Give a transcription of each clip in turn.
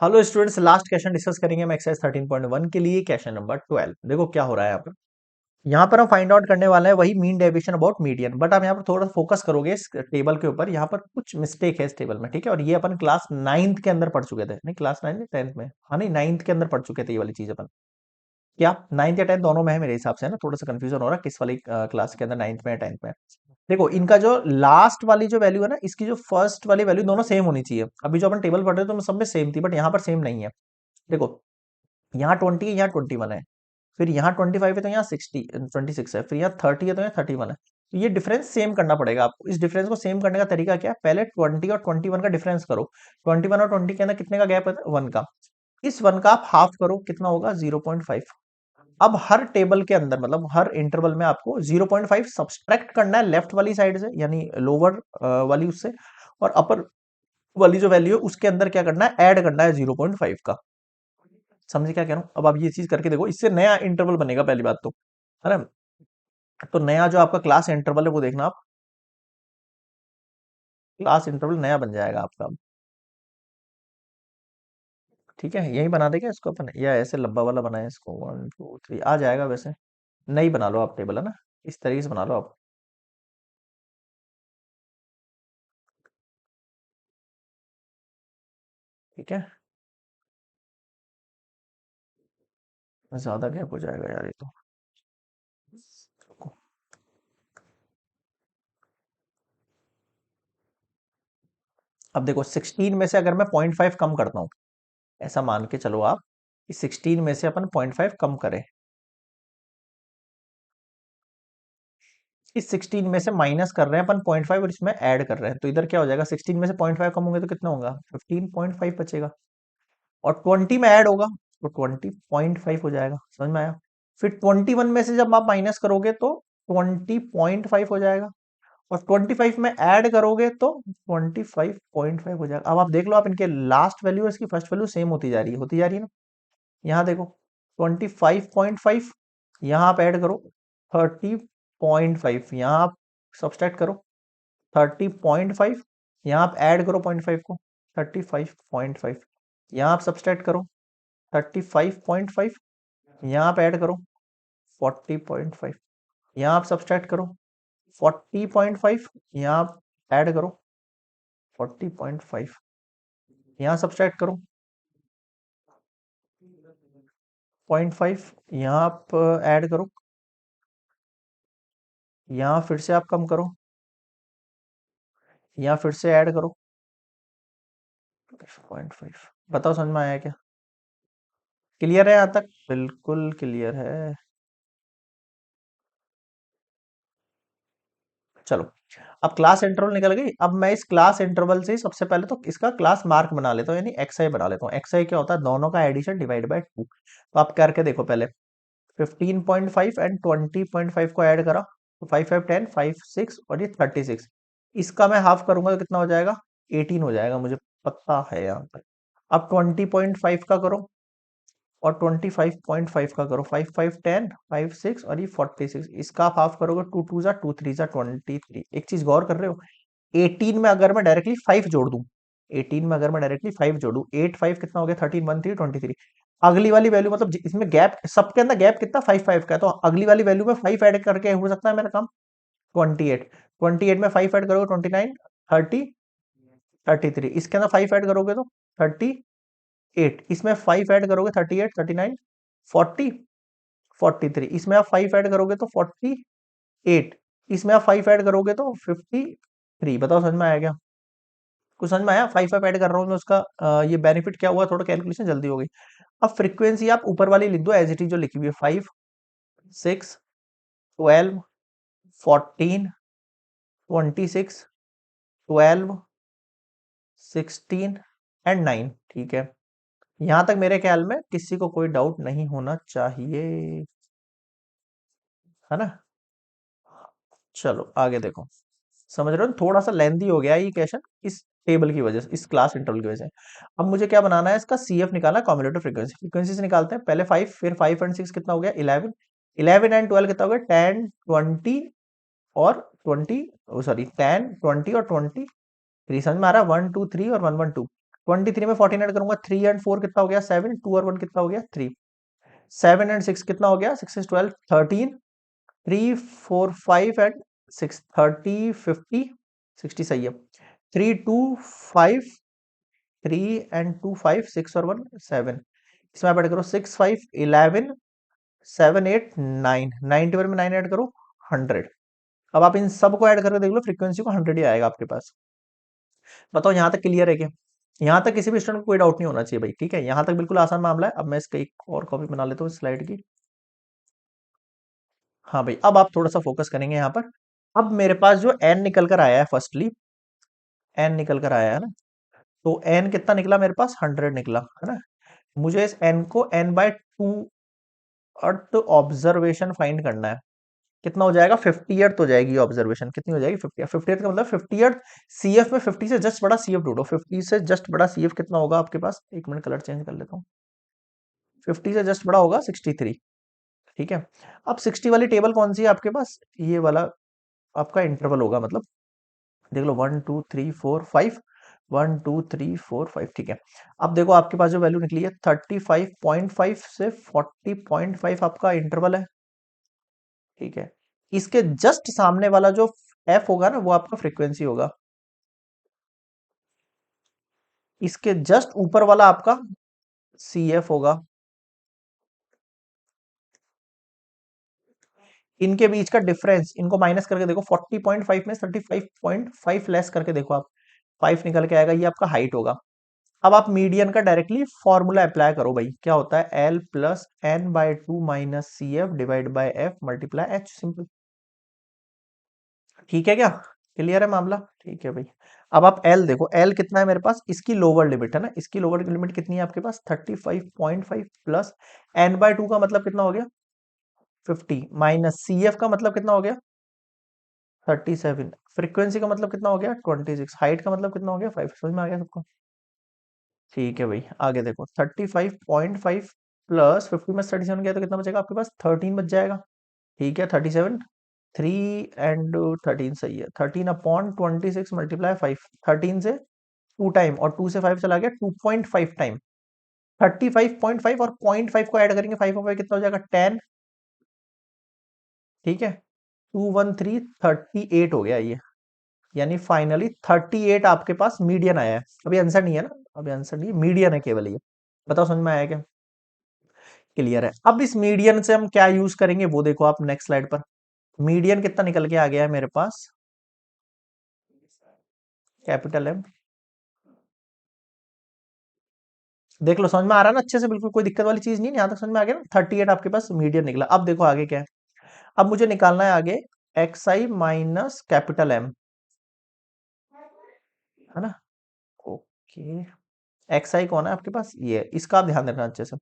Hello students, last question discuss करेंगे हम exercise 13.1 के लिए। Question number 12। देखो क्या हो रहा है यहाँ पर हम फाइंड आउट करने वाले हैं वही mean deviation about median, but आप यहाँ पर थोड़ा फोकस करोगे इस टेबल के ऊपर। यहाँ पर कुछ मिस्टेक है इस टेबल में, ठीक है। और ये अपन क्लास 9th के अंदर पढ़ चुके थे, नहीं क्लास 9 10th में, हाँ नहीं 9th के अंदर पढ़ चुके थे ये वाली चीज अपन। क्या 9th या 10th दोनों में है मेरे हिसाब से, है ना। थोड़ा सा कंफ्यूजन हो रहा है किस वाली क्लास के अंदर 9th में या 10th में है। देखो इनका जो लास्ट वाली जो वैल्यू है ना, इसकी जो फर्स्ट वाली वैल्यू दोनों सेम होनी चाहिए। अभी जो अपन टेबल पढ़ रहे थे तो सब में सेम थी, बट यहाँ पर सेम नहीं है। देखो यहाँ 20 है, यहाँ 21 है, फिर यहाँ 25 है तो यहाँ 26 है, फिर यहाँ 30 है तो यहाँ 31 है। तो ये डिफरेंस सेम करना पड़ेगा आपको। इस डिफरेंस को सेम करने का तरीका क्या है, पहले 20 और 21 का डिफरेंस करो। 21 और 20 के अंदर कितने का गैप है, 1 का। इस 1 का आप हाफ करो, कितना होगा 0.5। अब हर टेबल के अंदर मतलब हर इंटरवल में आपको 0.5 सब्सट्रैक्ट करना है लेफ्ट वाली साइड से, यानी लोअर वाली उससे, और अपर वाली जो वैल्यू है उसके अंदर क्या करना है, ऐड करना है 0.5 का। समझे क्या कह रहा हूँ। अब आप ये चीज करके देखो, इससे नया इंटरवल बनेगा पहली बात तो, है ना। तो नया जो आपका क्लास इंटरवल है वो देखना आप, क्लास इंटरवल नया बन जाएगा आपका। ठीक है, यही बना देगा इसको अपन, या ऐसे लंबा वाला बनाए इसको, 1 2 3 आ जाएगा वैसे। नहीं बना लो आप टेबल, है ना, इस तरीके से बना लो आप। ठीक है, ज्यादा गैप हो जाएगा यार ये तो। अब देखो 16 में से अगर मैं 0.5 कम करता हूँ, ऐसा मान के चलो आप कि 16 में से अपन 0.5 कम करें, इस 16 में से माइनस कर रहे हैं अपन 0.5 और इसमें ऐड कर रहे हैं, तो इधर क्या हो जाएगा, 16 में से 0.5 कम होंगे तो कितना होगा, 15.5 बचेगा। और 20 में ऐड होगा तो 20.5 हो जाएगा। समझ में आया। फिर 21 में से जब आप माइनस करोगे तो 20.5 हो जाएगा, और 25 में ऐड करोगे तो 25.5 हो जाएगा। अब आप देख लो, आप इनके लास्ट वैल्यू और इसकी फर्स्ट वैल्यू सेम होती जा रही है ना। यहाँ देखो 25.5, यहाँ आप ऐड करो 30.5, यहाँ आप सब्सट्रैक्ट करो 30.5, यहाँ आप ऐड करो 0.5 को 35.5, यहाँ आप सब्सट्रैक्ट करो 35.5, यहाँ आप ऐड करो 40.5, यहाँ आप सब्सट्रैक्ट करो 40.5, यहाँ आप ऐड करो 40.5, यहाँ सब्सट्रैक्ट करो 0.5, यहाँ आप ऐड करो, यहाँ फिर से आप कम करो, यहाँ फिर से ऐड करो 0.5। बताओ समझ में आया क्या। क्लियर है यहाँ तक, बिल्कुल क्लियर है। चलो, अब क्लास इंटरवल निकल गई। अब मैं इस क्लास इंटरवल से सबसे पहले तो इसका क्लास मार्क बना लेता हूँ, यानी एक्स आई बना लेता हूँ। एक्स आई क्या होता है, दोनों का एडिशन डिवाइड बाय 2। तो आप करके देखो पहले, 15.5 एंड 20.5 को ऐड करा तो 5 5 10, 5 6 और ये 36। इसका मैं हाफ करूंगा तो कितना हो जाएगा, 18 हो जाएगा, मुझे पता है यहाँ तक। अब 20.5 का करो और 25.5 का करो, 5 5 10, 5 6 और ये 46। इसका आप हाफ करोगे, 2 2 जा 2 3 जा 23। एक चीज गौर कर रहे हो, 18 में अगर मैं डायरेक्टली 5 जोड़ दूं, 18 में अगर मैं डायरेक्टली 5 जोड़ू, 8 5 कितना हो गया, 13 1 3 23। अगली वाली वैल्यू मतलब इसमें गैप, सबके अंदर गैप कितना 5 5 का है, तो अगली वाली वैल्यू में 5 ऐड करके हो सकता है मेरा काम। 28, 28 में 5 ऐड करोगे 29, 30, 33। इसके अंदर 5 ऐड करोगे तो 38, इसमें 5 ऐड करोगे 38, 39, 40, 43। इसमें आप 5 ऐड करोगे तो 48, इसमें आप 5 ऐड करोगे तो 53। बताओ समझ में आया क्या, कुछ समझ में आया। 5 5 ऐड कर रहा हूँ मैं उसका, ये बेनिफिट क्या हुआ, थोड़ा कैलकुलेशन जल्दी हो गई। अब फ्रीक्वेंसी आप ऊपर वाली लिख दो एज इट इज जो लिखी हुई है, 5 6 12 14 26 12 16 एंड 9। ठीक है, यहां तक मेरे ख्याल में किसी को कोई डाउट नहीं होना चाहिए, है ना। चलो आगे देखो, समझ रहे हो, थोड़ा सा लेंदी हो गया ये क्वेश्चन इस टेबल की वजह से, इस क्लास इंटरवल की वजह से। अब मुझे क्या बनाना है, इसका सीएफ निकालना है, कॉम्बिनेटिव फ्रीक्वेंसी। फ्रीक्वेंसी से निकालते हैं, पहले 5, फिर 5 एंड 6 कितना हो गया, 11, 11 एंड 12 कितना हो गया, 10 20 और 20, सॉरी 10 20 और 23। समझ में आ रहा है, 1 2 3 और 1 1 2। 23 में 14 ऐड करूंगा, 3 एंड 4 कितना हो गया 7, 2 और 1 कितना हो गया 3, 7 एंड 6 कितना हो गया 6 इज 12, 13, 3 4 5 एंड 6, 30 50 60 सही है। 3 2 5, 3 एंड 2 5, 6 और 1 7, इसमें आप ऐड करो 6 5 11 7 8 9, 91 में 9 ऐड करो 100। अब आप इन सब को ऐड करके देख लो, फ्रीक्वेंसी को 100 ही आएगा आपके पास। बताओ यहाँ तक क्लियर है क्या? यहाँ तक किसी भी स्टूडेंट को कोई डाउट नहीं होना चाहिए भाई, ठीक है, यहाँ तक बिल्कुल आसान मामला है। अब मैं इसका एक और कॉपी बना लेता हूँ स्लाइड की। हाँ भाई, अब आप थोड़ा सा फोकस करेंगे यहाँ पर। अब मेरे पास जो एन निकल कर आया है, फर्स्टली एन निकल कर आया है ना, तो एन कितना निकला मेरे पास 100 निकला है ना। मुझे इस एन को n/2 अर्थ ऑब्जर्वेशन फाइंड करना है। कितना हो जाएगा 50th हो जाएगी ऑब्जर्वेशन, कितनी हो जाएगी 50th का मतलब 50th। सीएफ में 50 से जस्ट बड़ा सीएफ ढूंढो, 50 से जस्ट बड़ा सीएफ कितना होगा आपके पास, एक मिनट कलर चेंज कर लेता हूँ। 50 से जस्ट बड़ा होगा 63, ठीक है। अब 60 वाली टेबल कौन सी है आपके पास, ये वाला आपका इंटरवल होगा, मतलब देख लो 1 2 3 4 5, 1 2 3 4 5, ठीक है। अब देखो आपके पास जो वैल्यू निकली है 35.5 से 40.5 आपका इंटरवल है, ठीक है। इसके जस्ट सामने वाला जो एफ होगा ना, वो आपका फ्रीक्वेंसी होगा। इसके जस्ट ऊपर वाला आपका सी एफ होगा। इनके बीच का डिफरेंस, इनको माइनस करके देखो, 40.5 में 35.5 लेस करके देखो आप, 5 निकल के आएगा, ये आपका हाइट होगा। अब आप मीडियन का डायरेक्टली फॉर्मूला अप्लाई करो भाई, क्या होता है L plus n/2 minus C F divide by F multiply H, simple. ठीक है क्या, क्लियर है मामला, ठीक है भाई। अब आप एल देखो, एल कितना है मेरे पास, इसकी लोअर लिमिट है ना, इसकी लोअर लिमिट कितनी है आपके पास 35.5 प्लस n/2 का मतलब कितना हो गया 50, माइनस सी एफ का मतलब कितना हो गया 37, फ्रीक्वेंसी का मतलब कितना हो गया 26, हाइट का मतलब कितना हो गया 5। समझ में आ गया सबको? ठीक है भाई, आगे देखो 35.5 प्लस 50 में 37 गया तो कितना बचेगा आपके पास 13 बच जाएगा, ठीक है। 37, 3 एंड 13 सही है, 13/26 मल्टीप्लाई 5, 13 से 2 टाइम और 2 से 5 चला गया 2.5 टाइम, 35.5 और 0.5 को ऐड करेंगे 5 और 5 कितना हो जाएगा 10, ठीक है। 213 38 हो गया ये, यानी फाइनली 38 आपके पास मीडियन आया है। अभी आंसर नहीं है ना, अभी आंसर नहीं है, मीडियन है केवल ये। बताओ समझ में आया क्या, क्लियर है। अब इस मीडियन से हम क्या यूज करेंगे वो देखो आप नेक्स्ट स्लाइड पर। मीडियन कितना निकल के आ गया है मेरे पास, कैपिटल एम। देख लो समझ में आ रहा है ना अच्छे से, बिल्कुल कोई दिक्कत वाली चीज नहीं है, यहां तक समझ में आ गया ना। 38 आपके पास मीडियन निकला। अब देखो आगे क्या है, अब मुझे निकालना है आगे x I minus capital M, है ना। ओके, एक्स आई कौन है आपके पास, ये है। इसका आप ध्यान रखना अच्छे से।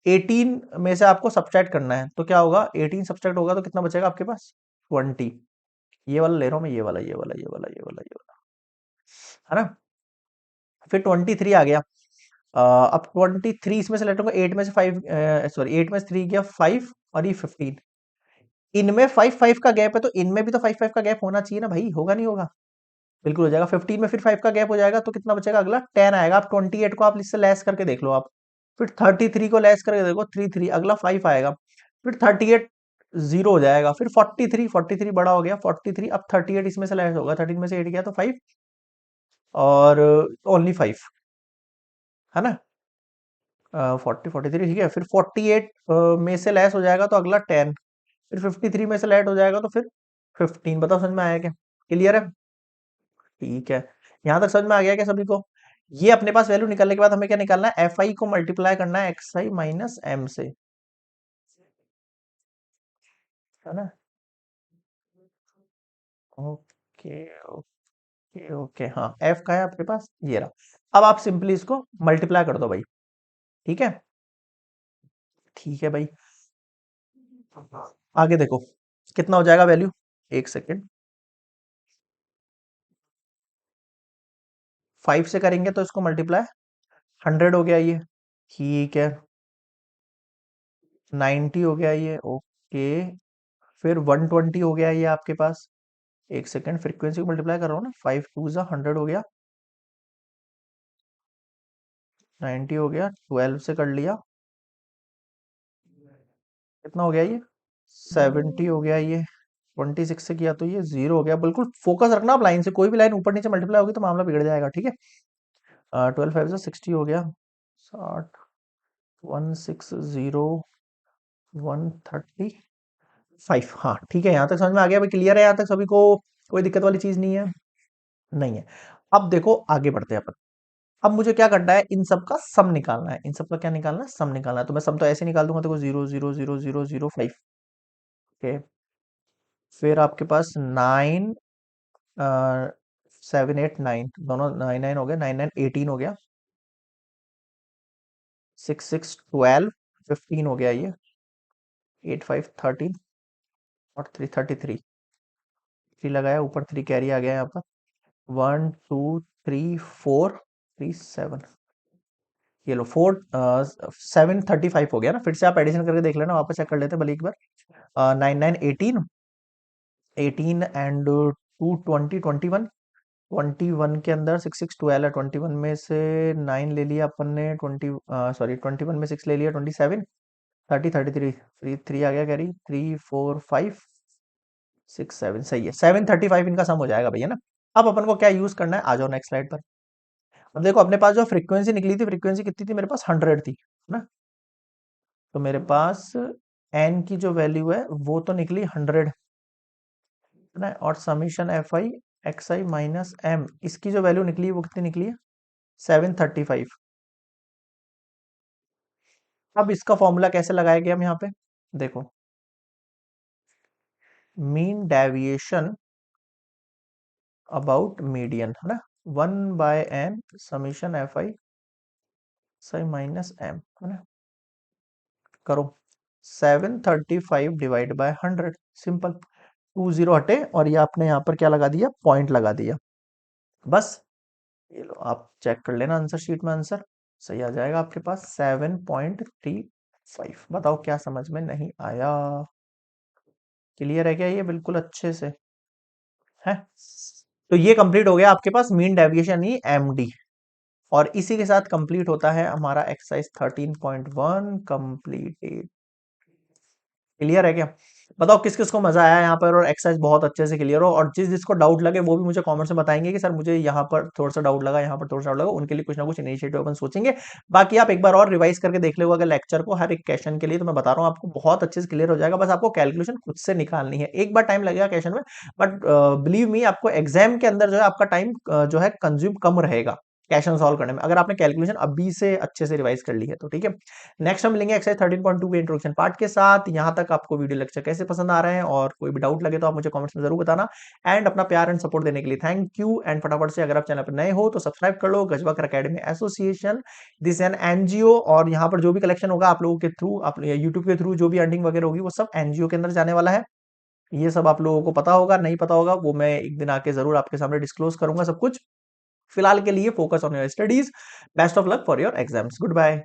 18 में से आपको सब्ट्रैक्ट करना है, तो क्या होगा 18 सब्ट्रैक्ट होगा तो कितना बचेगा आपके पास 20। ये वाला ले रहा हूं मैं, ये वाला ये वाला ये वाला ये वाला ये वाला, है ना। फिर 23 आ गया। अब 23 इसमें से लेट 8 में से 5, सॉरी 8 में से 3 गया 5 और ये 15, इनमें 5 5 का गैप है तो इनमें भी तो 5 5 का गैप होना चाहिए ना भाई, होगा नहीं होगा, बिल्कुल हो जाएगा। 15 में फिर 5 का गैप हो जाएगा तो कितना बचेगा अगला 10 आएगा। आप 28 को आप इससे लेस करके देख लो आप, फिर 33 को लेस करके देखो 33, अगला 5 आएगा, फिर 38 जीरो हो जाएगा, फिर 43 बड़ा हो गया 43, अब 38 इसमें से लेस होगा, 13 में से 8 गया तो 5 और ओनली 5, है ना। 43 ठीक है, फिर 48 में से लेस हो जाएगा तो अगला 10, फिर 53 में से लेस हो जाएगा तो फिर 15। बताओ समझ में आया क्या, क्लियर है, ठीक है। यहां तक समझ में आ गया क्या सभी को? ये अपने पास वैल्यू निकलने के बाद हमें क्या निकालना है, एफ आई को मल्टीप्लाई करना है एक्स आई माइनस एम से, है ना। ओके ओके ओके, हाँ एफ का है आपके पास, ये रहा। अब आप सिंपली इसको मल्टीप्लाई कर दो भाई, ठीक है, ठीक है भाई। आगे देखो कितना हो जाएगा वैल्यू, एक सेकेंड। 5 से करेंगे तो इसको मल्टीप्लाई 100 हो गया ये, ठीक है। 90 हो गया ये, ओके। फिर 120 हो गया ये आपके पास, एक सेकेंड फ्रीक्वेंसी को मल्टीप्लाई कर रहा हूँ ना, 5 2 100 हो गया, 90 हो गया, 12 से कर लिया, कितना हो गया ये, 70 हो गया ये, 26 से किया तो ये 0 हो गया। बिल्कुल फोकस रखना आप लाइन से, कोई भी लाइन ऊपर नीचे मल्टीप्लाई होगी तो मामला बिगड़ जाएगा, ठीक है। 12 5 से 60 हो गया, 60, 160, 135। हाँ ठीक है, यहाँ तक समझ में आ गया, भाई क्लियर है यहाँ तक सभी को, कोई दिक्कत वाली चीज नहीं है, नहीं है। अब देखो आगे बढ़ते हैं अपन। अब मुझे क्या करना है, इन सब का सम निकालना है, इन सब का क्या निकालना है, सम निकालना है। तो मैं सम तो ऐसे निकाल दूंगा, देखो 0 0 0 0 0 5। ओके, फिर आपके पास 9, 7 8 9, दोनों 9 9 हो गया, 9 9 18 हो गया, 6 6 12, 15 हो गया ये, 8 5 13 और 3 33। 3 लगाया, ऊपर 3 कैरी आ गया यहाँ पर, 1 2 3 4 3 7। ये लो 7 35 हो गया ना। फिर से आप एडिशन करके देख लेना, वापस चेक कर लेते हैं भले एक बार। 9 9 18, 18 एंड 2 20 21, 21 के अंदर 6 6 12 है, 21 में से 9 ले लिया अपन ने, 21 में 6 ले लिया, 27, 30 33, 3 आ गया कैरी, 3 4 5 6 7, सही है, 735 इनका सम हो जाएगा भैया ना। अब अपन को क्या यूज करना है, आ जाओ नेक्स्ट स्लाइड पर। अब देखो अपने पास जो फ्रीक्वेंसी निकली थी, फ्रीक्वेंसी कितनी थी मेरे पास, 100 थी ना। तो मेरे पास एन की जो वैल्यू है वो तो निकली 100 है ना, और summation F I X I minus M, इसकी जो वैल्यू निकली है वो कितनी निकली है, 735। अब इसका फॉर्मूला कैसे लगाया गया हम यहाँ पे, देखो मीन डेविएशन अबाउट मीडियन है ना, 1/n summation F I I minus M है ना। करो, 735 डिवाइड बाय 100, सिंपल, 2 0 हटे और ये आपने यहाँ पर क्या लगा दिया, पॉइंट लगा दिया, बस। ये लो आप चेक कर लेना आंसर शीट में, आंसर सही आ जाएगा आपके पास, 7.35। बताओ क्या समझ में नहीं आया, क्लियर है क्या ये बिल्कुल अच्छे से है। तो ये कंप्लीट हो गया आपके पास मीन डेविएशन ही एमडी, और इसी के साथ कंप्लीट होता है हमारा एक्सरसाइज 13.1 कंप्लीटेड। क्लियर है क्या, बताओ किस किस को मजा आया यहाँ पर, और एक्सरसाइज बहुत अच्छे से क्लियर हो, और जिस जिसको डाउट लगे वो भी मुझे कमेंट्स में बताएंगे कि सर मुझे यहाँ पर थोड़ा सा डाउट लगा, यहाँ पर थोड़ा सा डाउट लगा, उनके लिए कुछ ना कुछ इनिशिएटिव अपन सोचेंगे। बाकी आप एक बार और रिवाइज करके देख लो अगर लेक्चर को, हर एक क्वेश्चन के लिए, तो मैं बता रहा हूँ आपको बहुत अच्छे से क्लियर हो जाएगा। बस आपको कैलकुलेशन खुद से निकालनी है, एक बार टाइम लगेगा क्वेश्चन में, बट बिलीव मी आपको एग्जाम के अंदर जो है आपका टाइम जो है कंज्यूम कम रहेगा क्वेश्चन सॉल्व करने में, अगर आपने कैलकुलेशन अभी से अच्छे से रिवाइज कर ली है तो, ठीक है। नेक्स्ट हम मिलेंगे एक्सरसाइज 13.2 के इंट्रोडक्शन पार्ट के साथ। यहां तक आपको वीडियो लेक्चर कैसे पसंद आ रहे हैं, और कोई भी डाउट लगे तो आप मुझे कमेंट्स में जरूर बताना। एंड अपना प्यार एंड सपोर्ट देने के लिए थैंक यू। एंड फटाफट से अगर आप चैनल पर नए हो तो सब्सक्राइब कर लो, गजबाकर academy association, this an NGO, और यहाँ पर जो भी कलेक्शन होगा आप लोगों के थ्रू, आप यूट्यूब के थ्रू जो भी अर्निंग वगैरह होगी वो सब एनजीओ के अंदर जाने वाला है। ये सब आप लोगों को पता होगा, नहीं पता होगा वो मैं एक दिन आके जरूर आपके सामने डिस्क्लोज करूंगा सब कुछ। फिलहाल के लिए focus on your studies, best of luck for your exams, good bye.